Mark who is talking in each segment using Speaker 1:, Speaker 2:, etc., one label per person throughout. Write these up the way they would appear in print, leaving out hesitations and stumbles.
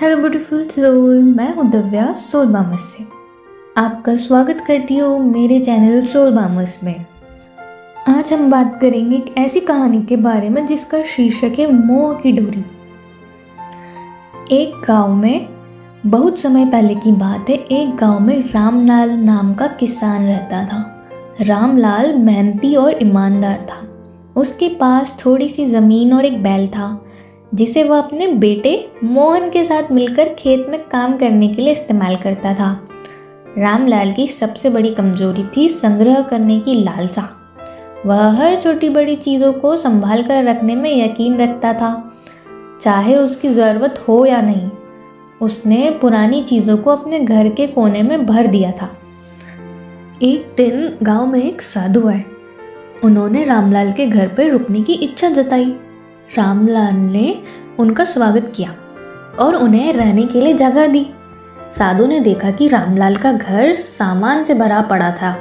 Speaker 1: Hello beautiful soul, मैं हूँ Divya soul बामस से। आपका स्वागत करती हूँ मेरे चैनल सोल बामस में। आज हम बात करेंगे एक ऐसी कहानी के बारे में जिसका शीर्षक है मोह की डोरी। एक गांव में, बहुत समय पहले की बात है, एक गांव में रामलाल नाम का किसान रहता था। रामलाल मेहनती और ईमानदार था। उसके पास थोड़ी सी ज़मीन और एक बैल था जिसे वह अपने बेटे मोहन के साथ मिलकर खेत में काम करने के लिए इस्तेमाल करता था। रामलाल की सबसे बड़ी कमजोरी थी संग्रह करने की लालसा। वह हर छोटी बड़ी चीज़ों को संभाल कर रखने में यकीन रखता था, चाहे उसकी ज़रूरत हो या नहीं। उसने पुरानी चीज़ों को अपने घर के कोने में भर दिया था। एक दिन गांव में एक साधु आए। उन्होंने रामलाल के घर पर रुकने की इच्छा जताई। रामलाल ने उनका स्वागत किया और उन्हें रहने के लिए जगह दी। साधु ने देखा कि रामलाल का घर सामान से भरा पड़ा था।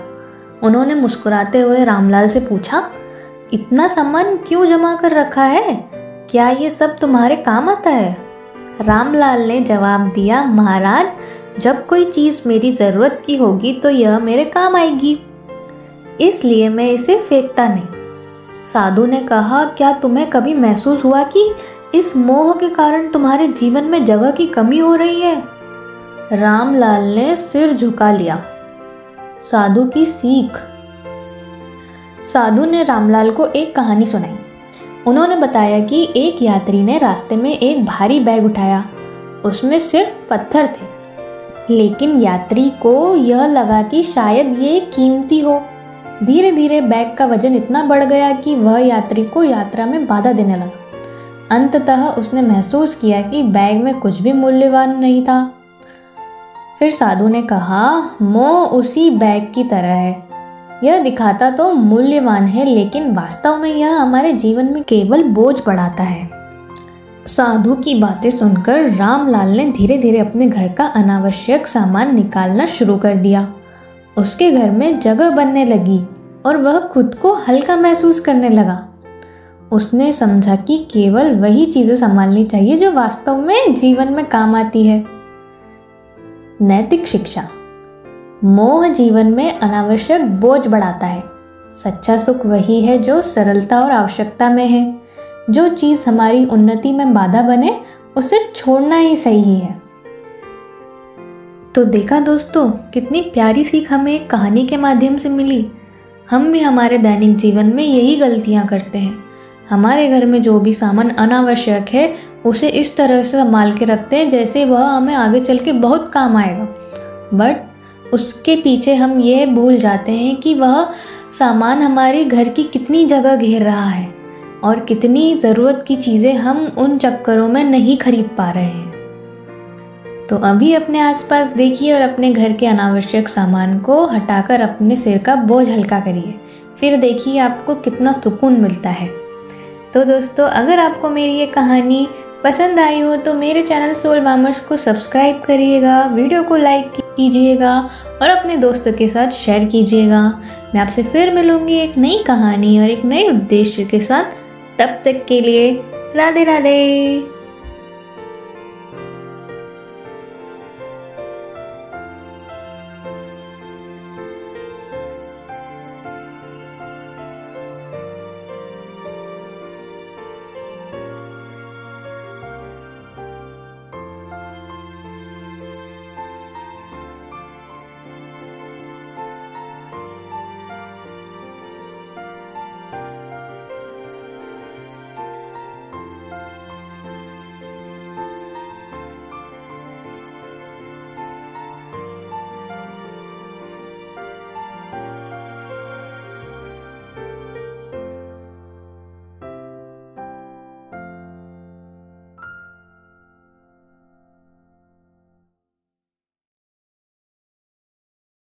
Speaker 1: उन्होंने मुस्कुराते हुए रामलाल से पूछा, इतना सामान क्यों जमा कर रखा है? क्या ये सब तुम्हारे काम आता है? रामलाल ने जवाब दिया, महाराज, जब कोई चीज़ मेरी ज़रूरत की होगी तो यह मेरे काम आएगी, इसलिए मैं इसे फेंकता नहीं। साधु ने कहा, क्या तुम्हें कभी महसूस हुआ कि इस मोह के कारण तुम्हारे जीवन में जगह की कमी हो रही है? रामलाल ने सिर झुका लिया। साधु की सीख। साधु ने रामलाल को एक कहानी सुनाई। उन्होंने बताया कि एक यात्री ने रास्ते में एक भारी बैग उठाया। उसमें सिर्फ पत्थर थे, लेकिन यात्री को यह लगा कि शायद ये कीमती हो। धीरे धीरे बैग का वजन इतना बढ़ गया कि वह यात्री को यात्रा में बाधा देने लगा। अंततः उसने महसूस किया कि बैग में कुछ भी मूल्यवान नहीं था। फिर साधु ने कहा, मोह उसी बैग की तरह है। यह दिखाता तो मूल्यवान है, लेकिन वास्तव में यह हमारे जीवन में केवल बोझ बढ़ाता है। साधु की बातें सुनकर रामलाल ने धीरे धीरे अपने घर का अनावश्यक सामान निकालना शुरू कर दिया। उसके घर में जगह बनने लगी और वह खुद को हल्का महसूस करने लगा। उसने समझा कि केवल वही चीज़ें संभालनी चाहिए जो वास्तव में जीवन में काम आती है। नैतिक शिक्षा। मोह जीवन में अनावश्यक बोझ बढ़ाता है। सच्चा सुख वही है जो सरलता और आवश्यकता में है। जो चीज़ हमारी उन्नति में बाधा बने, उसे छोड़ना ही सही है। तो देखा दोस्तों, कितनी प्यारी सीख हमें एक कहानी के माध्यम से मिली। हम भी हमारे दैनिक जीवन में यही गलतियां करते हैं। हमारे घर में जो भी सामान अनावश्यक है उसे इस तरह से संभाल के रखते हैं जैसे वह हमें आगे चल के बहुत काम आएगा, बट उसके पीछे हम ये भूल जाते हैं कि वह सामान हमारे घर की कितनी जगह घेर रहा है और कितनी ज़रूरत की चीज़ें हम उन चक्करों में नहीं खरीद पा रहे हैं। तो अभी अपने आसपास देखिए और अपने घर के अनावश्यक सामान को हटाकर अपने सिर का बोझ हल्का करिए। फिर देखिए आपको कितना सुकून मिलता है। तो दोस्तों, अगर आपको मेरी ये कहानी पसंद आई हो तो मेरे चैनल सोल बामर्स को सब्सक्राइब करिएगा, वीडियो को लाइक कीजिएगा और अपने दोस्तों के साथ शेयर कीजिएगा। मैं आपसे फिर मिलूंगी एक नई कहानी और एक नए उद्देश्य के साथ। तब तक के लिए राधे राधे।